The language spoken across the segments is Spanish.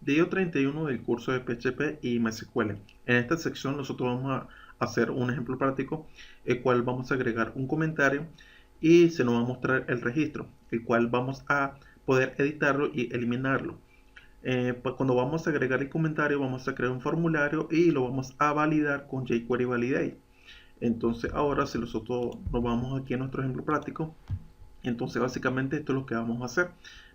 Video 31 del curso de PHP y MySQL. En esta sección nosotros vamos a hacer un ejemplo práctico, el cual vamos a agregar un comentario y se nos va a mostrar el registro, el cual vamos a poder editarlo y eliminarlo. Pues cuando vamos a agregar el comentario vamos a crear un formulario y lo vamos a validar con jQuery Validate. Entonces ahora si nosotros nos vamos aquí a nuestro ejemplo práctico, entonces básicamente esto es lo que vamos a hacer.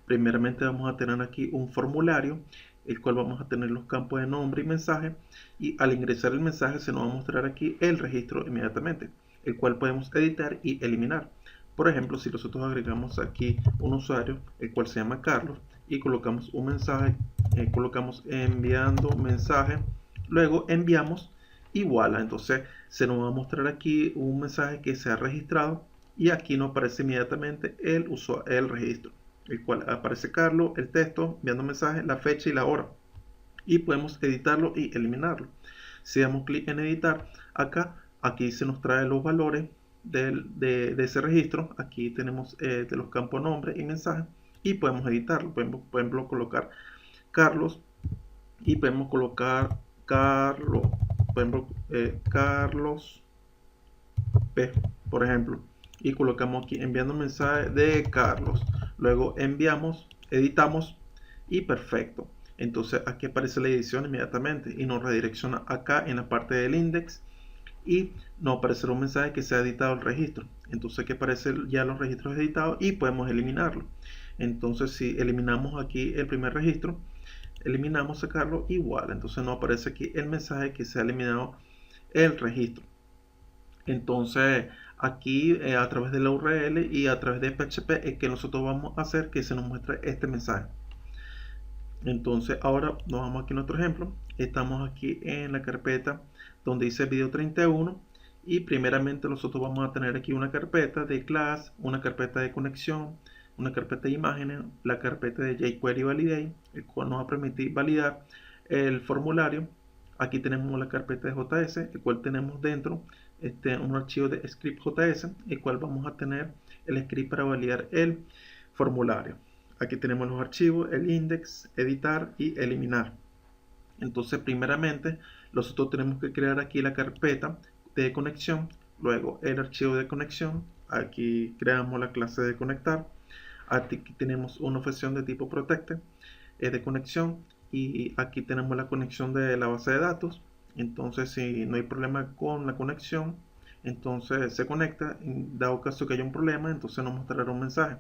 Primeramente vamos a tener aquí un formulario, el cual vamos a tener los campos de nombre y mensaje, y al ingresar el mensaje se nos va a mostrar aquí el registro inmediatamente, el cual podemos editar y eliminar. Por ejemplo, si nosotros agregamos aquí un usuario, el cual se llama Carlos, y colocamos un mensaje, colocamos enviando mensaje, luego enviamos y voilà, entonces se nos va a mostrar aquí un mensaje que se ha registrado y aquí nos aparece inmediatamente el registro, el cual aparece Carlos, el texto, enviando mensajes, la fecha y la hora, y podemos editarlo y eliminarlo. Si damos clic en editar, aquí se nos trae los valores de ese registro. Aquí tenemos de los campos nombre y mensaje y podemos editarlo. Podemos, por ejemplo, colocar Carlos y podemos colocar Carlos, por ejemplo, Carlos P, por ejemplo, y colocamos aquí enviando un mensaje de Carlos. Luego enviamos, editamos y perfecto. Entonces aquí aparece la edición inmediatamente y nos redirecciona acá en la parte del index y nos aparecerá un mensaje que se ha editado el registro. Entonces aquí aparecen ya los registros editados y podemos eliminarlo. Entonces si eliminamos aquí el primer registro, eliminamos sacarlo igual. Entonces nos aparece aquí el mensaje que se ha eliminado el registro. Entonces, aquí a través de la URL y a través de PHP es que nosotros vamos a hacer que se nos muestre este mensaje. Entonces, ahora nos vamos aquí a nuestro ejemplo. Estamos aquí en la carpeta donde dice video 31 y primeramente nosotros vamos a tener aquí una carpeta de class, una carpeta de conexión, una carpeta de imágenes, la carpeta de jQuery Validate, el cual nos va a permitir validar el formulario. Aquí tenemos la carpeta de JS, el cual tenemos dentro un archivo de script.js, el cual vamos a tener el script para validar el formulario. Aquí tenemos los archivos, el index, editar y eliminar. Entonces, primeramente, nosotros tenemos que crear aquí la carpeta de conexión, luego el archivo de conexión. Aquí creamos la clase de conectar. Aquí tenemos una opción de tipo protected de conexión y aquí tenemos la conexión de la base de datos. Entonces, si no hay problema con la conexión, entonces se conecta. En dado caso que haya un problema, entonces nos mostrará un mensaje.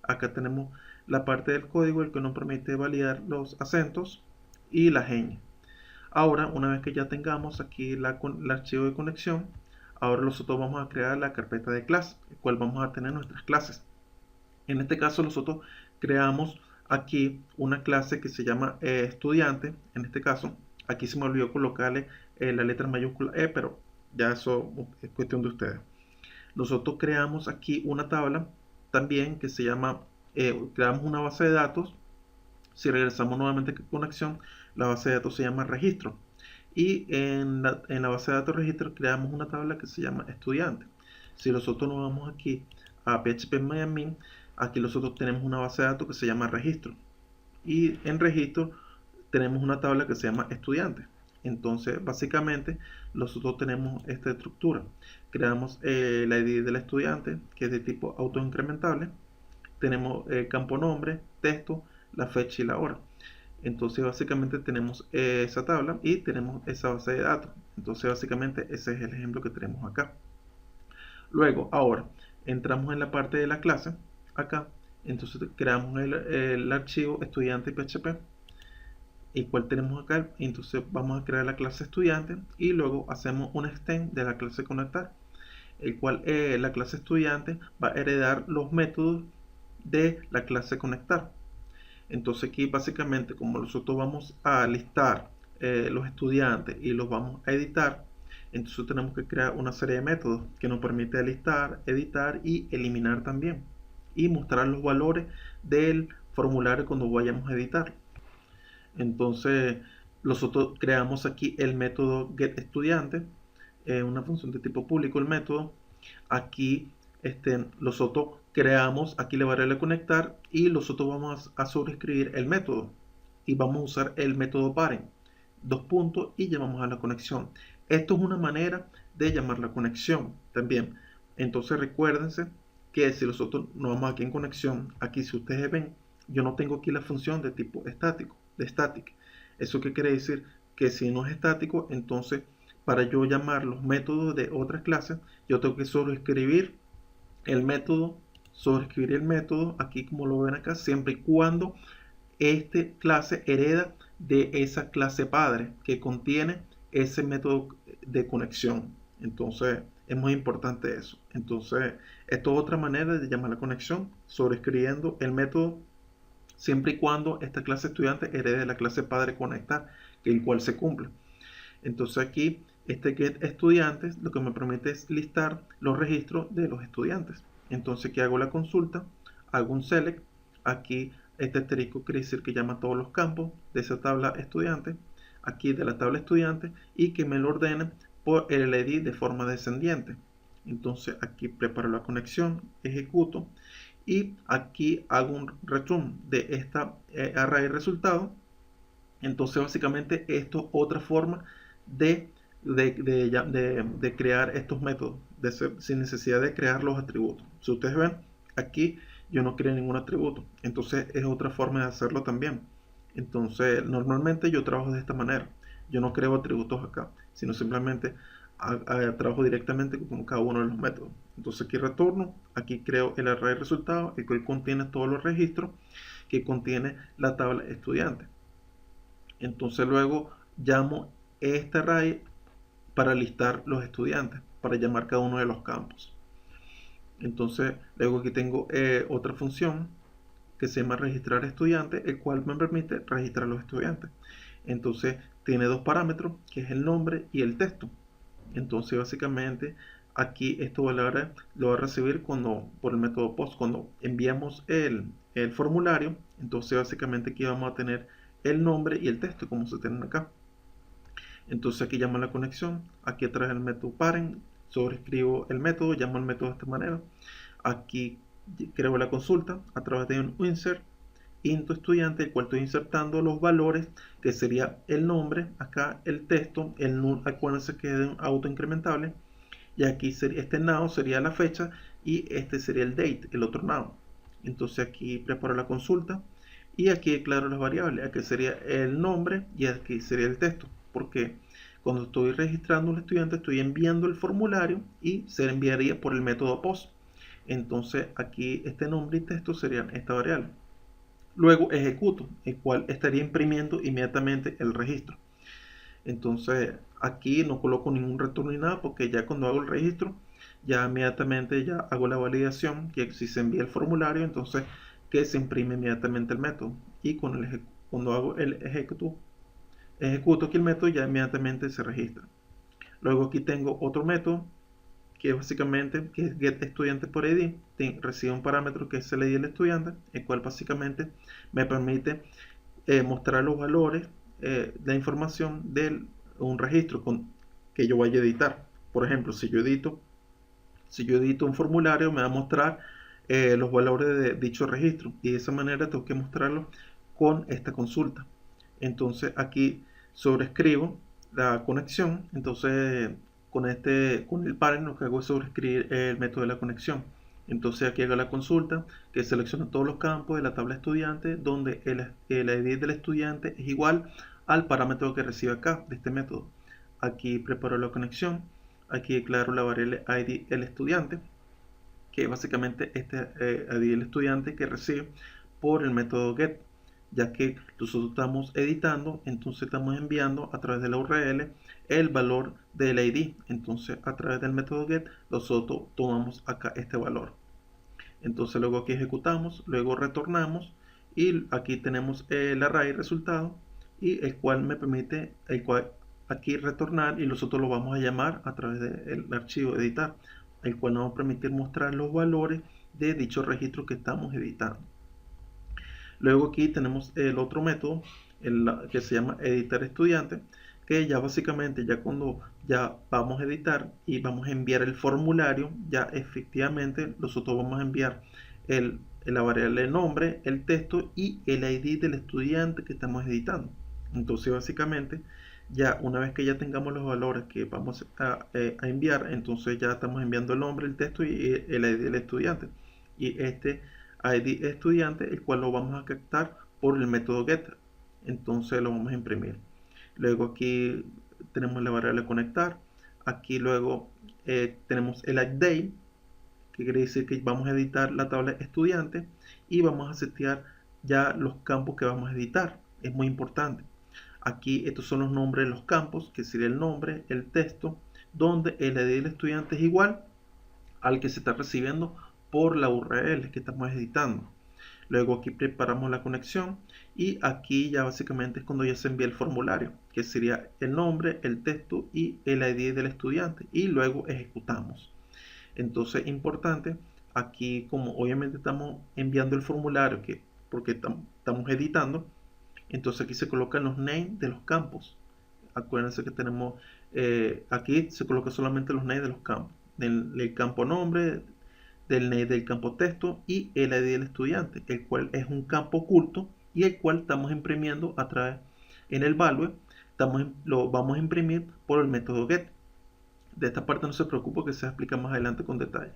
Acá tenemos la parte del código, el que nos permite validar los acentos y la ñ. Ahora, una vez que ya tengamos aquí el archivo de conexión, ahora nosotros vamos a crear la carpeta de clase, el cual vamos a tener nuestras clases. En este caso nosotros creamos aquí una clase que se llama estudiante. En este caso, aquí se me olvidó colocarle la letra mayúscula E, pero ya eso es cuestión de ustedes. Nosotros creamos aquí una tabla también que se llama, creamos una base de datos. Si regresamos nuevamente a conexión, la base de datos se llama registro. Y en la base de datos registro creamos una tabla que se llama estudiante. Si nosotros nos vamos aquí a phpMyAdmin, aquí nosotros tenemos una base de datos que se llama registro. Y en registro tenemos una tabla que se llama estudiante. Entonces, básicamente, nosotros tenemos esta estructura. Creamos el ID del estudiante, que es de tipo autoincrementable. Tenemos el campo nombre, texto, la fecha y la hora. Entonces, básicamente tenemos esa tabla y tenemos esa base de datos. Entonces, básicamente, ese es el ejemplo que tenemos acá. Luego, ahora, entramos en la parte de la clase, acá. Entonces, creamos el archivo estudiante PHP, el cual tenemos acá. Entonces, vamos a crear la clase estudiante y luego hacemos un extend de la clase conectar, el cual la clase estudiante va a heredar los métodos de la clase conectar. Entonces aquí básicamente como nosotros vamos a listar los estudiantes y los vamos a editar, entonces tenemos que crear una serie de métodos que nos permite listar, editar y eliminar también, y mostrar los valores del formulario cuando vayamos a editar. Entonces nosotros creamos aquí el método getEstudiante, una función de tipo público el método. Aquí nosotros creamos aquí la variable conectar y nosotros vamos a sobreescribir el método. y vamos a usar el método parent, dos puntos y llamamos a la conexión. Esto es una manera de llamar la conexión también. Entonces recuérdense que si nosotros nos vamos aquí en conexión, aquí si ustedes ven, yo no tengo aquí la función de tipo estático, de static. ¿Eso qué quiere decir? Que si no es estático, entonces para yo llamar los métodos de otras clases, yo tengo que solo escribir el método, aquí como lo ven acá, siempre y cuando este clase hereda de esa clase padre que contiene ese método de conexión. Entonces es muy importante eso. Entonces esto es otra manera de llamar la conexión, sobreescribiendo el método siempre y cuando esta clase estudiante herede de la clase padre conectar, que el cual se cumple. Entonces aquí este get estudiantes lo que me permite es listar los registros de los estudiantes. Entonces aquí hago la consulta, hago un select, aquí este asterisco quiere decir que llama a todos los campos de esa tabla estudiante, aquí de la tabla estudiante, y que me lo ordene por el ID de forma descendiente. Entonces aquí preparo la conexión, ejecuto y aquí hago un return de esta array resultado. Entonces básicamente esto es otra forma de, crear estos métodos sin necesidad de crear los atributos. Si ustedes ven, aquí yo no creo ningún atributo, entonces es otra forma de hacerlo también. Entonces normalmente yo trabajo de esta manera, yo no creo atributos acá, sino simplemente trabajo directamente con cada uno de los métodos. Entonces aquí retorno, aquí creo el array de resultados, el cual contiene todos los registros que contiene la tabla estudiante. Entonces luego llamo este array para listar los estudiantes, para llamar cada uno de los campos. Entonces luego aquí tengo otra función que se llama registrar estudiantes, el cual me permite registrar los estudiantes. Entonces tiene dos parámetros, que es el nombre y el texto. Entonces básicamente aquí esto lo va a recibir por el método post, cuando enviamos el formulario. Entonces básicamente aquí vamos a tener el nombre y el texto como se tienen acá. Entonces aquí llamo la conexión, aquí a través del método parent sobreescribo el método, llamo el método de esta manera. Aquí creo la consulta a través de un insert into estudiante, el cual estoy insertando los valores, que sería el nombre, acá el texto, el null, acuérdense que es un auto incrementable, y aquí sería, este now sería la fecha y este sería el date, el otro now. Entonces aquí preparo la consulta y aquí declaro las variables, aquí sería el nombre y aquí sería el texto, porque cuando estoy registrando un estudiante estoy enviando el formulario y se enviaría por el método post. Entonces aquí este nombre y texto serían esta variable. Luego ejecuto, el cual estaría imprimiendo inmediatamente el registro. Entonces aquí no coloco ningún retorno ni nada, porque ya cuando hago el registro ya inmediatamente ya hago la validación, que si se envía el formulario, entonces que se imprime inmediatamente el método. Y cuando hago el ejecuto aquí el método, ya inmediatamente se registra. Luego aquí tengo otro método que básicamente que es get estudiante por ID, recibe un parámetro que es el ID del estudiante, el cual básicamente me permite mostrar los valores, la información de un registro que yo vaya a editar. Por ejemplo, si yo edito un formulario, me va a mostrar los valores de dicho registro, y de esa manera tengo que mostrarlo con esta consulta. Entonces aquí sobreescribo la conexión. Entonces con el parent lo que hago es sobreescribir el método de la conexión. Entonces aquí hago la consulta, que selecciona todos los campos de la tabla estudiante, donde el ID del estudiante es igual al parámetro que recibe acá de este método. Aquí preparo la conexión, aquí declaro la variable ID el estudiante, que es básicamente este ID el estudiante que recibe por el método get, ya que nosotros estamos editando, entonces estamos enviando a través de la URL el valor del ID. Entonces a través del método get nosotros tomamos acá este valor. Entonces luego aquí ejecutamos, luego retornamos y aquí tenemos el array resultado, y el cual me permite aquí retornar, y nosotros lo vamos a llamar a través del archivo editar, el cual nos va a permitir mostrar los valores de dicho registro que estamos editando. Luego aquí tenemos el otro método que se llama editar estudiante, que ya básicamente ya cuando ya vamos a editar y vamos a enviar el formulario, ya efectivamente nosotros vamos a enviar la variable nombre, el texto y el ID del estudiante que estamos editando. Entonces básicamente ya una vez que ya tengamos los valores que vamos a enviar, entonces ya estamos enviando el nombre, el texto y el ID del estudiante. Y este ID estudiante, el cual lo vamos a captar por el método getter. Entonces lo vamos a imprimir. Luego aquí tenemos la variable conectar. Aquí luego tenemos el update, que quiere decir que vamos a editar la tabla estudiante y vamos a setear ya los campos que vamos a editar. Es muy importante. Aquí estos son los nombres de los campos, que sería el nombre, el texto, donde el ID del estudiante es igual al que se está recibiendo por la URL que estamos editando. Luego aquí preparamos la conexión y aquí ya básicamente es cuando ya se envía el formulario, que sería el nombre, el texto y el ID del estudiante, y luego ejecutamos. Entonces, importante, aquí como obviamente estamos enviando el formulario porque estamos editando, entonces aquí se colocan los names de los campos. Acuérdense que tenemos, aquí se coloca solamente los names de los campos, del campo nombre, del name del campo texto y el ID del estudiante, el cual es un campo oculto y el cual estamos imprimiendo a través en el value, lo vamos a imprimir por el método get. De esta parte no se preocupe, que se explica más adelante con detalle.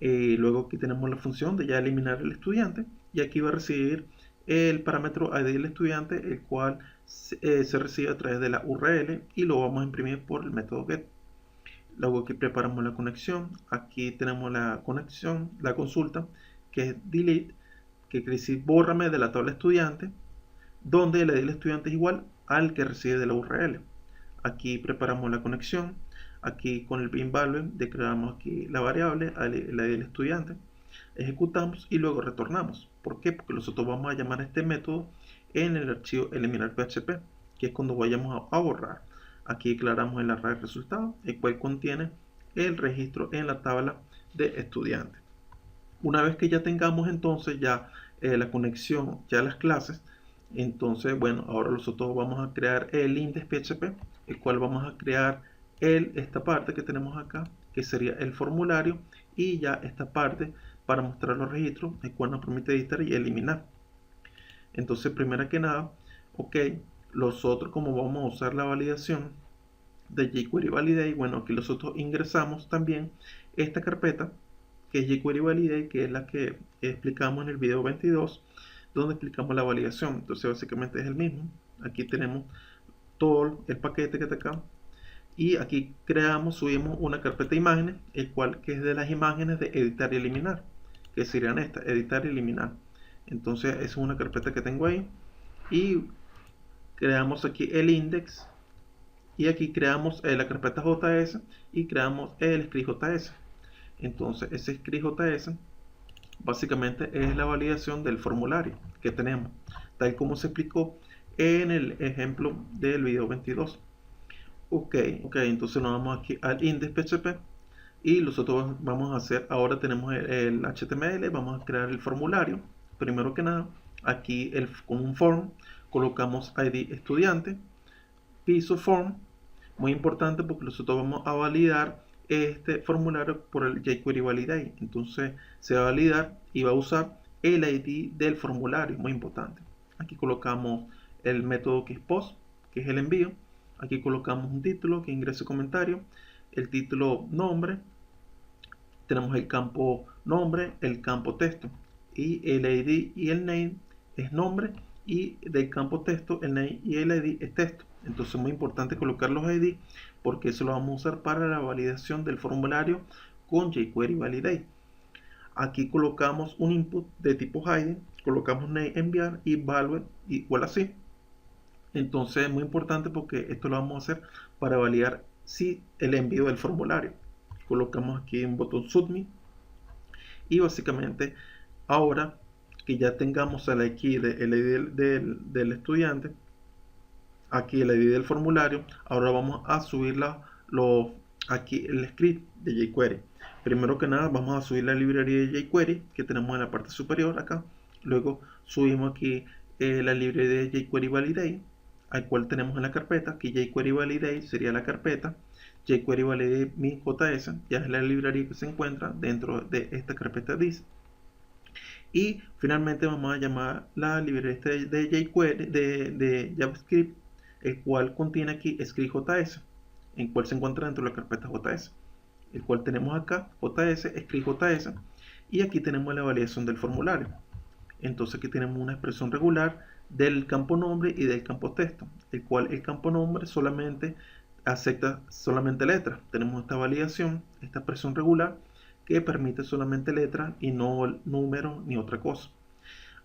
Luego aquí tenemos la función de ya eliminar el estudiante y aquí va a recibir el parámetro ID del estudiante, el cual se recibe a través de la URL y lo vamos a imprimir por el método get. Luego aquí preparamos la conexión. Aquí tenemos la conexión, la consulta, que es delete, que quiere decir bórrame de la tabla estudiante, donde el ID del estudiante es igual al que recibe de la URL. Aquí preparamos la conexión. Aquí con el bin value declaramos aquí la variable, la ID del estudiante, ejecutamos y luego retornamos. ¿Por qué? Porque nosotros vamos a llamar a este método en el archivo eliminar PHP, que es cuando vayamos a borrar. Aquí declaramos el array resultado, el cual contiene el registro en la tabla de estudiantes. Una vez que ya tengamos entonces ya la conexión, ya las clases, entonces bueno, ahora nosotros vamos a crear el index.php, el cual vamos a crear esta parte que tenemos acá, que sería el formulario, y ya esta parte para mostrar los registros, el cual nos permite editar y eliminar. Entonces, primero que nada, ok, nosotros como vamos a usar la validación de jQuery Validate, bueno, aquí nosotros ingresamos también esta carpeta, que es jQuery Validate, que es la que explicamos en el video 22, donde explicamos la validación. Entonces, básicamente es el mismo. Aquí tenemos todo el paquete que está acá. Y aquí subimos una carpeta de imágenes, el cual que es de las imágenes de editar y eliminar, que serían estas, editar y eliminar. Entonces es una carpeta que tengo ahí y creamos aquí el index y aquí creamos la carpeta JS y creamos el script.js. Entonces ese script.js básicamente es la validación del formulario que tenemos, tal como se explicó en el ejemplo del video 22. Ok, entonces nos vamos aquí al index.php y nosotros vamos a hacer, ahora tenemos el HTML, vamos a crear el formulario. Primero que nada, aquí con un form, colocamos ID estudiante, piso form, muy importante porque nosotros vamos a validar este formulario por el jQuery Validate. Entonces se va a validar y va a usar el ID del formulario, muy importante. Aquí colocamos el método que es post, que es el envío. Aquí colocamos un título que ingrese comentario, el título nombre, tenemos el campo nombre, el campo texto y el ID y el name es nombre y del campo texto el name y el ID es texto. Entonces es muy importante colocar los ID porque eso lo vamos a usar para la validación del formulario con jQuery Validate. Aquí colocamos un input de tipo hidden, colocamos name enviar y value igual así. Entonces es muy importante porque esto lo vamos a hacer para validar si el envío del formulario. Colocamos aquí un botón submit y básicamente ahora que ya tengamos el ID del estudiante, aquí el ID del formulario, ahora vamos a subir aquí el script de jQuery. Primero que nada vamos a subir la librería de jQuery que tenemos en la parte superior acá. Luego subimos aquí la librería de jQuery Validate, al cual tenemos en la carpeta. Aquí jQuery Validate sería la carpeta, jQuery Validate min.js ya es la librería que se encuentra dentro de esta carpeta disk. Y finalmente vamos a llamar la librería de jQuery de JavaScript, el cual contiene aquí script.js, en cual se encuentra dentro de la carpeta JS, el cual tenemos acá JS, script.js, y aquí tenemos la validación del formulario. Entonces aquí tenemos una expresión regular del campo nombre y del campo texto, el cual el campo nombre solamente acepta solamente letras. Tenemos esta validación, esta expresión regular que permite solamente letras y no números ni otra cosa.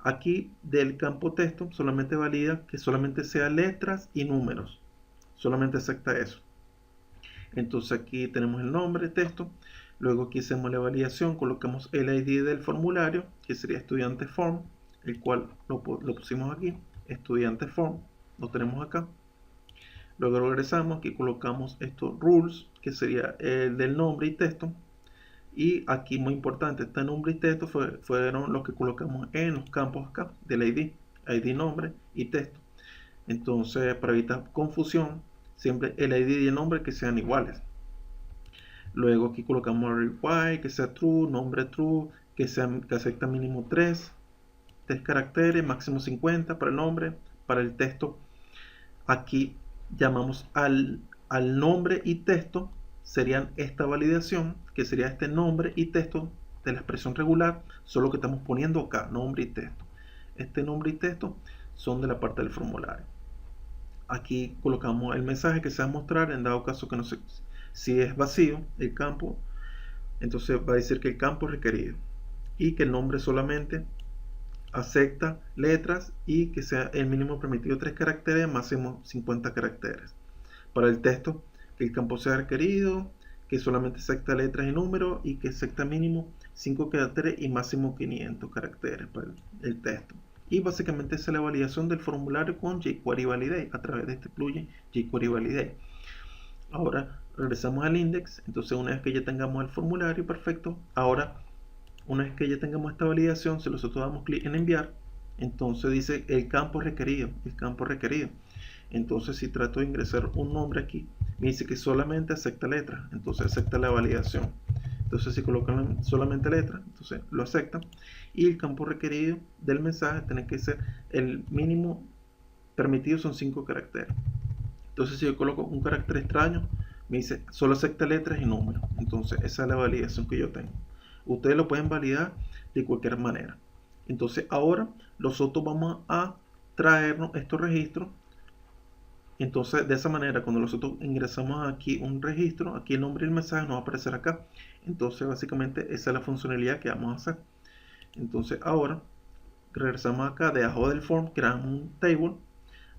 Aquí del campo texto solamente valida que solamente sea letras y números, solamente acepta eso. Entonces aquí tenemos el nombre, texto. Luego aquí hacemos la validación, colocamos el ID del formulario, que sería estudiante form, el cual lo pusimos aquí, estudiante form, lo tenemos acá. Luego regresamos, aquí colocamos estos rules, que sería el del nombre y texto. Y aquí muy importante, este nombre y texto fueron los que colocamos en los campos acá del ID nombre y texto. Entonces, para evitar confusión, siempre el ID y el nombre que sean iguales. Luego aquí colocamos require, que sea true, nombre true, que acepta mínimo 3 caracteres, máximo 50 para el nombre, para el texto. Aquí llamamos al nombre y texto, serían esta validación, que sería este nombre y texto de la expresión regular, solo que estamos poniendo acá, nombre y texto. Este nombre y texto son de la parte del formulario. Aquí colocamos el mensaje que se va a mostrar en dado caso que no sé si es vacío el campo, entonces va a decir que el campo es requerido y que el nombre solamente acepta letras y que sea el mínimo permitido 3 caracteres, máximo 50 caracteres. Para el texto, que el campo sea requerido, que solamente acepta letras y números y que acepta mínimo 5 caracteres y máximo 500 caracteres para el texto. Y básicamente esa es la validación del formulario con jQuery Validate a través de este plugin jQuery Validate. Ahora regresamos al index. Entonces una vez que ya tengamos el formulario perfecto, ahora una vez que ya tengamos esta validación, si nosotros damos clic en enviar, entonces dice el campo requerido, Entonces si trato de ingresar un nombre aquí, me dice que solamente acepta letras, entonces acepta la validación. Entonces si colocan solamente letras, entonces lo acepta. Y el campo requerido del mensaje tiene que ser el mínimo permitido, son 5 caracteres. Entonces si yo coloco un carácter extraño, me dice solo acepta letras y números. Entonces esa es la validación que yo tengo. Ustedes lo pueden validar de cualquier manera. Entonces ahora nosotros vamos a traernos estos registros. Entonces de esa manera cuando nosotros ingresamos aquí un registro, aquí el nombre y el mensaje nos va a aparecer acá. Entonces básicamente esa es la funcionalidad que vamos a hacer. Entonces ahora regresamos acá debajo del form, creamos un table.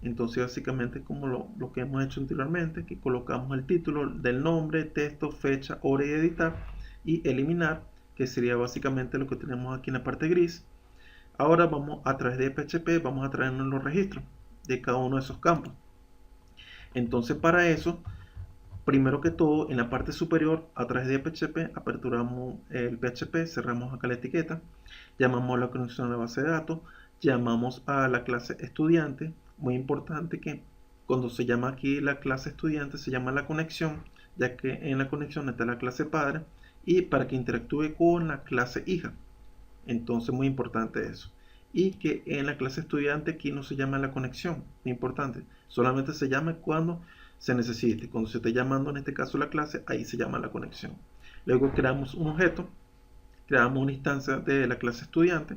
Entonces básicamente como lo que hemos hecho anteriormente, que colocamos el título del nombre, texto, fecha, hora y editar y eliminar, que sería básicamente lo que tenemos aquí en la parte gris. Ahora vamos a través de PHP, vamos a traernos los registros de cada uno de esos campos. Entonces para eso, primero que todo, en la parte superior, a través de PHP, aperturamos el PHP, cerramos acá la etiqueta, llamamos a la conexión a la base de datos, llamamos a la clase estudiante. Muy importante que cuando se llama aquí la clase estudiante se llama la conexión, ya que en la conexión está la clase padre y para que interactúe con la clase hija. Entonces muy importante eso. Y que en la clase estudiante aquí no se llama la conexión, muy importante, solamente se llama cuando se necesite. Cuando se esté llamando en este caso la clase, ahí se llama la conexión. Luego creamos un objeto, creamos una instancia de la clase estudiante.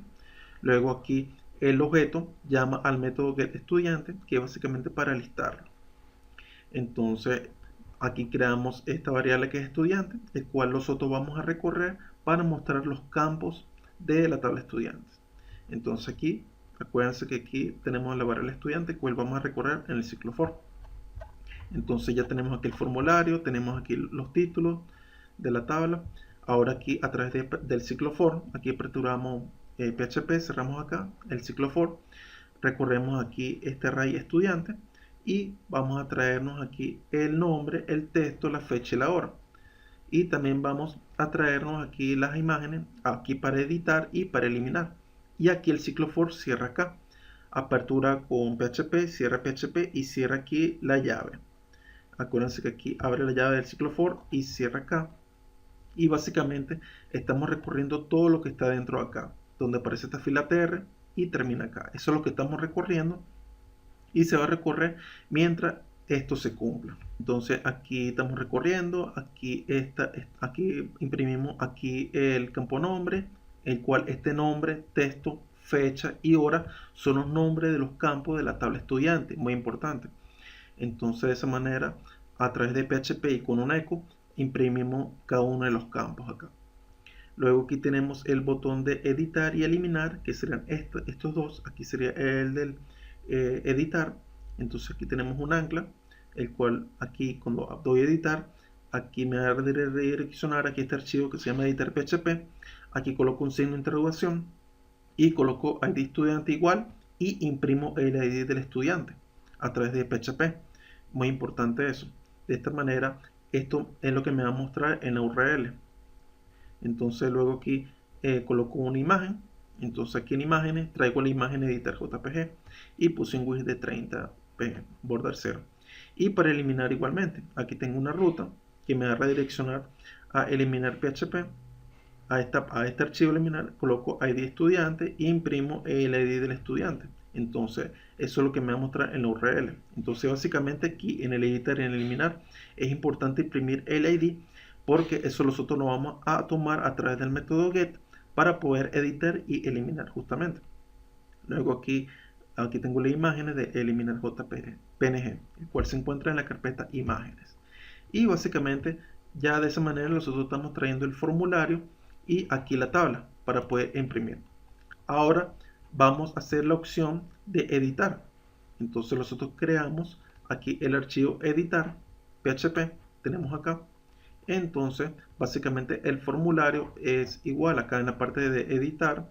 Luego aquí el objeto llama al método getEstudiante, que es básicamente para listarlo. Entonces aquí creamos esta variable que es estudiante, el cual nosotros vamos a recorrer para mostrar los campos de la tabla estudiantes. Entonces aquí, acuérdense que aquí tenemos la variable estudiante, cual vamos a recorrer en el ciclo for. Entonces ya tenemos aquí el formulario, tenemos aquí los títulos de la tabla. Ahora aquí a través del ciclo for, aquí aperturamos PHP, cerramos acá el ciclo for, recorremos aquí este array estudiante y vamos a traernos aquí el nombre, el texto, la fecha y la hora. Y también vamos a traernos aquí las imágenes, aquí para editar y para eliminar. Y aquí el ciclo for cierra acá. Apertura con PHP, cierra PHP y cierra aquí la llave. Acuérdense que aquí abre la llave del ciclo for y cierra acá. Y básicamente estamos recorriendo todo lo que está dentro de acá. donde aparece esta fila tr y termina acá. Eso es lo que estamos recorriendo y se va a recorrer mientras esto se cumpla. Entonces aquí estamos recorriendo, aquí imprimimos aquí el campo nombre, el cual este nombre, texto, fecha y hora son los nombres de los campos de la tabla estudiante, muy importante. Entonces de esa manera, a través de PHP y con un eco, imprimimos cada uno de los campos acá. Luego aquí tenemos el botón de editar y eliminar, que serían estos dos. Aquí sería el del editar. Entonces aquí tenemos un ancla, el cual aquí cuando doy a editar, aquí me va a redireccionar aquí este archivo que se llama editar PHP. Aquí coloco un signo de interrogación y coloco ID estudiante igual y imprimo el ID del estudiante a través de PHP. Muy importante eso. De esta manera, esto es lo que me va a mostrar en la URL. Entonces luego aquí coloco una imagen. Entonces aquí en imágenes traigo la imagen editar JPG y puse un width de 30 border 0. Y para eliminar igualmente, aquí tengo una ruta que me va a redireccionar a eliminar PHP. A este archivo eliminar coloco ID estudiante e imprimo el ID del estudiante. Entonces eso es lo que me va a mostrar en la URL. Entonces básicamente aquí en el editar y en el eliminar es importante imprimir el ID, porque eso nosotros lo vamos a tomar a través del método get para poder editar y eliminar justamente. Luego aquí tengo las imágenes de eliminar PNG, el cual se encuentra en la carpeta imágenes. Y básicamente ya de esa manera nosotros estamos trayendo el formulario y aquí la tabla para poder imprimir. Ahora vamos a hacer la opción de editar. Entonces nosotros creamos aquí el archivo editar PHP, tenemos acá. Entonces básicamente el formulario es igual acá en la parte de editar.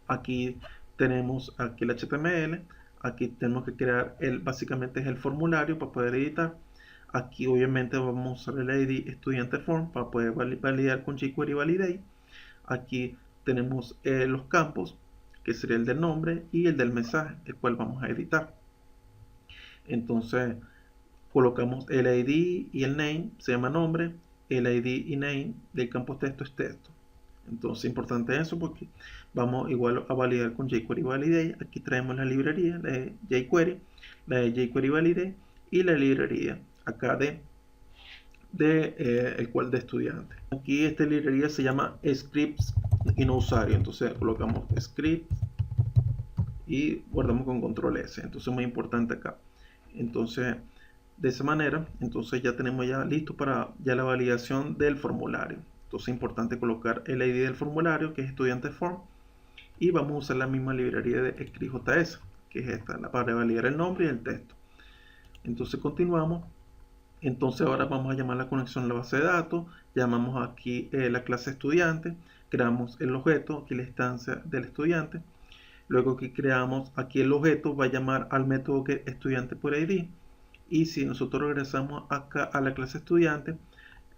Aquí tenemos aquí el HTML, aquí tenemos que crear básicamente es el formulario para poder editar. Aquí obviamente vamos a usar el ID estudiante form para poder validar con jQuery Validate. Aquí tenemos los campos, que sería el del nombre y el del mensaje, el cual vamos a editar. Entonces colocamos el ID y el name, se llama nombre, el ID y name del campo texto es texto. Entonces importante eso porque vamos igual a validar con jQuery Validate. Aquí traemos la librería de jQuery, la de jQuery Validate y la librería acá el cual de estudiante. Aquí esta librería se llama scripts y no usuario. Entonces colocamos script y guardamos con control S. Entonces muy importante acá. Entonces de esa manera, entonces ya tenemos ya listo para ya la validación del formulario. Entonces es importante colocar el ID del formulario, que es estudiante form, y vamos a usar la misma librería de script.js, que es esta, para validar el nombre y el texto. Entonces continuamos. Entonces ahora vamos a llamar la conexión a la base de datos, llamamos aquí la clase estudiante, creamos el objeto, aquí la instancia del estudiante. Luego que creamos aquí el objeto va a llamar al método que estudiante por ID. Y si nosotros regresamos acá a la clase estudiante,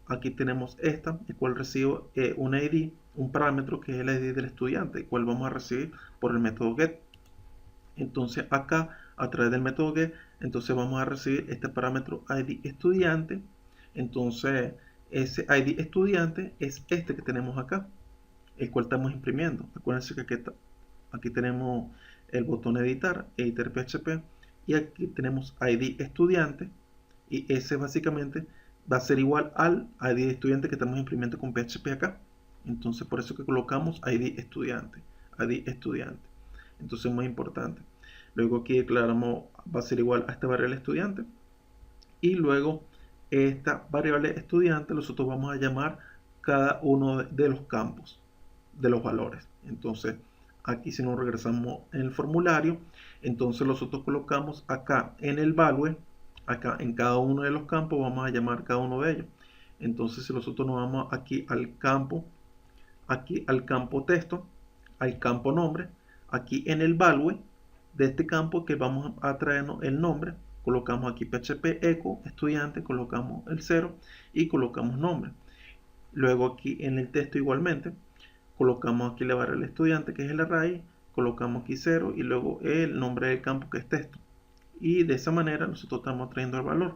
aquí tenemos esta, el cual recibe un ID, un parámetro que es el ID del estudiante, el cual vamos a recibir por el método get. Entonces acá, a través del método get, entonces vamos a recibir este parámetro ID estudiante. Entonces ese ID estudiante es este que tenemos acá, el cual estamos imprimiendo. Acuérdense que aquí tenemos el botón editar PHP, y aquí tenemos ID estudiante, y ese básicamente va a ser igual al ID estudiante que estamos imprimiendo con PHP acá. Entonces por eso que colocamos ID estudiante. Entonces muy importante. Luego aquí declaramos va a ser igual a esta variable estudiante, y luego esta variable estudiante nosotros vamos a llamar cada uno de los campos de los valores. Entonces aquí si nos regresamos en el formulario, entonces nosotros colocamos acá en el value, acá en cada uno de los campos vamos a llamar cada uno de ellos. Entonces si nosotros nos vamos aquí al campo texto, al campo nombre, aquí en el value de este campo que vamos a traernos el nombre, colocamos aquí PHP echo estudiante, colocamos el 0 y colocamos nombre. Luego aquí en el texto igualmente colocamos aquí la variable estudiante, que es el array, colocamos aquí 0 y luego el nombre del campo, que es texto. Y de esa manera nosotros estamos trayendo el valor.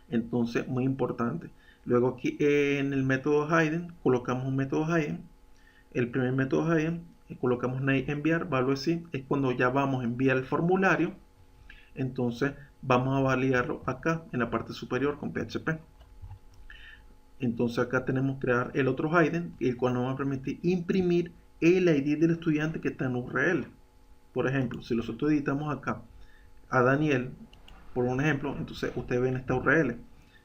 Entonces, muy importante. Luego aquí en el método hidden, colocamos un método hidden, el primer método hidden, colocamos name enviar, value sí, es cuando ya vamos a enviar el formulario. Entonces vamos a validarlo acá en la parte superior con PHP. Entonces acá tenemos que crear el otro hidden, el cual nos va a permitir imprimir el ID del estudiante que está en URL. Por ejemplo, si nosotros editamos acá a Daniel, por un ejemplo, entonces ustedes ven esta URL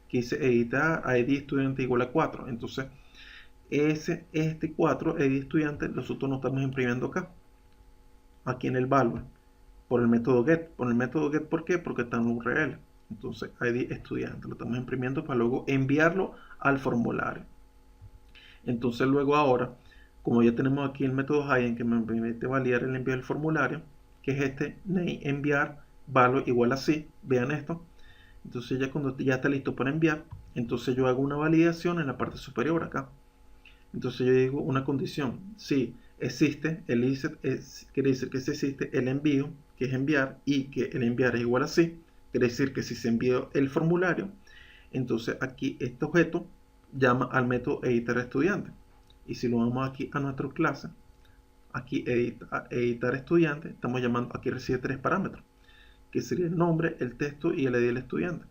que dice editar ID estudiante igual a 4. Entonces este 4 ID estudiante nosotros no estamos imprimiendo acá, aquí en el value, por el método get. Por el método get, ¿por qué? Porque está en URL. Entonces ID estudiante lo estamos imprimiendo para luego enviarlo al formulario. Entonces luego ahora, como ya tenemos aquí el método hidden que me permite validar el envío del formulario, que es este name enviar value igual a sí, vean esto. Entonces ya cuando ya está listo para enviar, entonces yo hago una validación en la parte superior acá. Entonces yo digo una condición, si existe el ISET, quiere decir que si existe el envío, que es enviar, y que el enviar es igual a sí, quiere decir que si se envió el formulario, entonces aquí este objeto llama al método editar estudiante. Y si lo vamos aquí a nuestra clase, aquí editar estudiante, estamos llamando, aquí recibe tres parámetros, que sería el nombre, el texto y el ID del estudiante.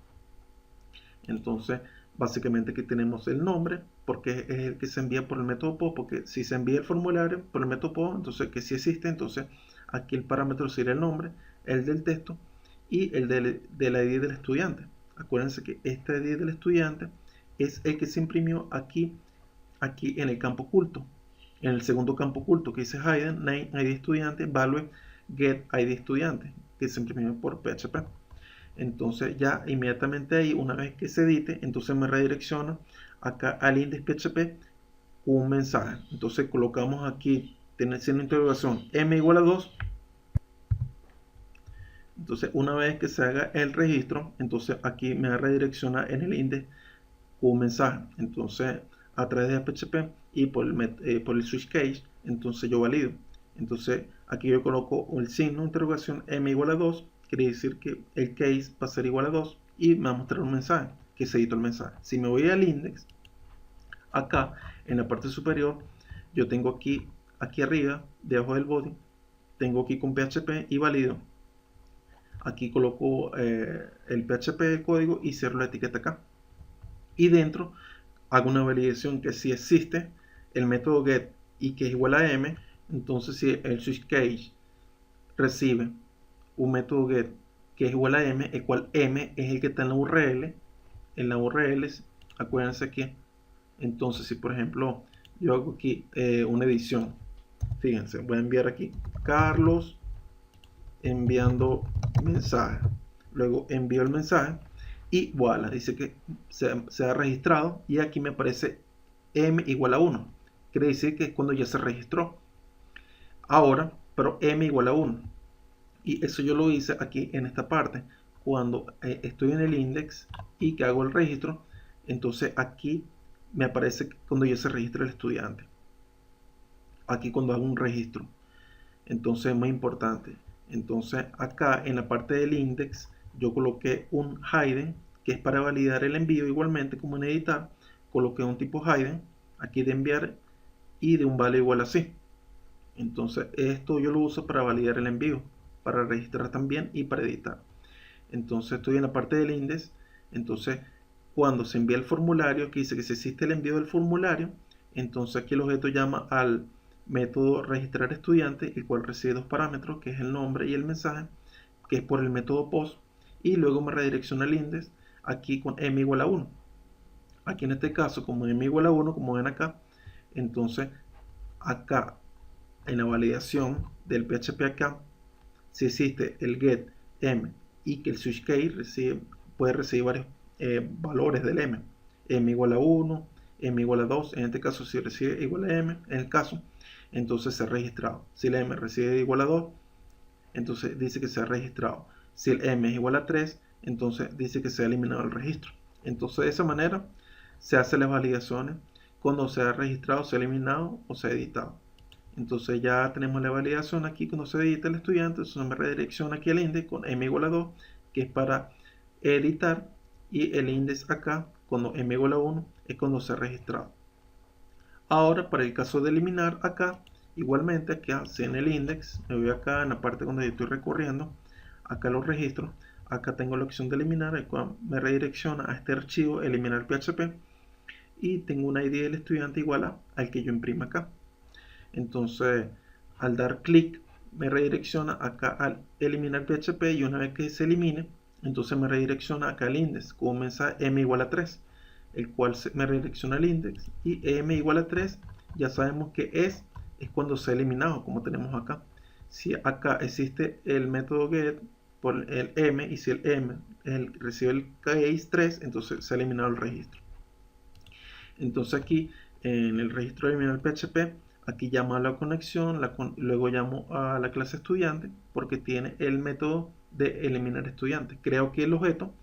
Entonces básicamente aquí tenemos el nombre, porque es el que se envía por el método POST, porque si se envía el formulario por el método POST, entonces que si existe, entonces aquí el parámetro sería el nombre, el del texto y el del ID del estudiante. Acuérdense que este ID del estudiante es el que se imprimió aquí en el campo oculto, en el segundo campo oculto que dice hidden, name ID estudiante, value get ID estudiante, que se imprimió por PHP. Entonces ya inmediatamente ahí, una vez que se edite, entonces me redirecciona acá al index PHP un mensaje. Entonces colocamos aquí, tiene siendo interrogación m igual a 2. Entonces una vez que se haga el registro, entonces aquí me redirecciona en el index un mensaje. Entonces a través de PHP y por el switch case, entonces yo valido. Entonces aquí yo coloco el signo de interrogación m igual a 2, quiere decir que el case va a ser igual a 2 y me va a mostrar un mensaje, que se editó el mensaje. Si me voy al index, acá en la parte superior, yo tengo aquí arriba, debajo del body, tengo aquí con PHP y valido. Aquí coloco el PHP de código y cierro la etiqueta acá. Y dentro hago una validación que si existe el método get y que es igual a m, entonces si el switch case recibe un método get que es igual a m, el cual m es el que está en la URL, acuérdense que entonces si por ejemplo yo hago aquí una edición, fíjense, voy a enviar aquí Carlos enviando mensaje, luego envío el mensaje y voilà, dice que se ha registrado y aquí me aparece m igual a 1, quiere decir que es cuando ya se registró. Ahora, pero m igual a 1, y eso yo lo hice aquí en esta parte cuando estoy en el index y que hago el registro. Entonces aquí me aparece cuando ya se registra el estudiante, aquí cuando hago un registro. Entonces es muy importante. Entonces acá en la parte del index yo coloqué un hidden, que es para validar el envío, igualmente como en editar coloqué un tipo hidden aquí de enviar y de un value igual a sí. Entonces esto yo lo uso para validar el envío, para registrar también y para editar. Entonces estoy en la parte del index. Entonces cuando se envía el formulario, que dice que si existe el envío del formulario, entonces aquí el objeto llama al método registrar estudiante, el cual recibe dos parámetros, que es el nombre y el mensaje, que es por el método post, y luego me redirecciona el index aquí con m igual a 1. Aquí en este caso, como m igual a 1, como ven acá, entonces acá en la validación del PHP acá, si existe el get m y que el switch case puede recibir varios valores del m igual a 1, m igual a 2, en este caso si recibe igual a m, en el caso, entonces se ha registrado. Si el m recibe igual a 2, entonces dice que se ha registrado. Si el m es igual a 3, entonces dice que se ha eliminado el registro. Entonces de esa manera se hacen las validaciones cuando se ha registrado, se ha eliminado o se ha editado. Entonces ya tenemos la validación aquí cuando se edita el estudiante. Entonces me redirecciona aquí el index con m igual a 2, que es para editar, y el index acá cuando m igual a 1 es cuando se ha registrado. Ahora, para el caso de eliminar acá, igualmente aquí en el index, me voy acá en la parte donde yo estoy recorriendo, acá los registros, acá tengo la opción de eliminar, el cual me redirecciona a este archivo eliminar PHP y tengo una ID del estudiante igual al que yo imprima acá. Entonces, al dar clic, me redirecciona acá al eliminar PHP y una vez que se elimine, entonces me redirecciona acá al index con un mensaje m igual a 3, el cual me redirecciona al index y m igual a 3, ya sabemos que es cuando se ha eliminado, como tenemos acá. Si acá existe el método get por el m y si el m recibe el case 3, entonces se ha eliminado el registro. Entonces aquí en el registro de eliminar PHP, aquí llamo a la conexión, luego llamo a la clase estudiante porque tiene el método de eliminar estudiante. Creo que el objeto,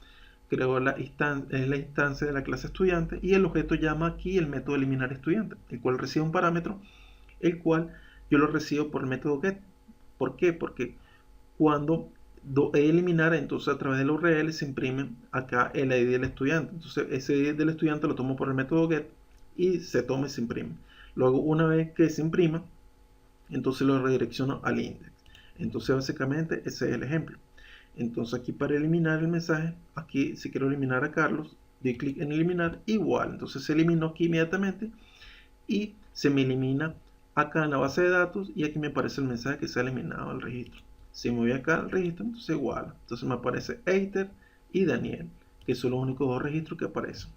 creo es la instancia de la clase estudiante y el objeto llama aquí el método eliminar estudiante, el cual recibe un parámetro, el cual yo lo recibo por el método get. ¿Por qué? Porque cuando eliminar, entonces a través del URL se imprime acá el ID del estudiante. Entonces ese ID del estudiante lo tomo por el método get y se toma y se imprime. Luego una vez que se imprima, entonces lo redirecciono al index. Entonces básicamente ese es el ejemplo. Entonces aquí para eliminar el mensaje, aquí si quiero eliminar a Carlos, doy clic en eliminar, igual. Entonces se eliminó aquí inmediatamente y se me elimina acá en la base de datos y aquí me aparece el mensaje que se ha eliminado el registro. Si me voy acá al registro, entonces igual. Entonces me aparece Eiter y Daniel, que son los únicos dos registros que aparecen.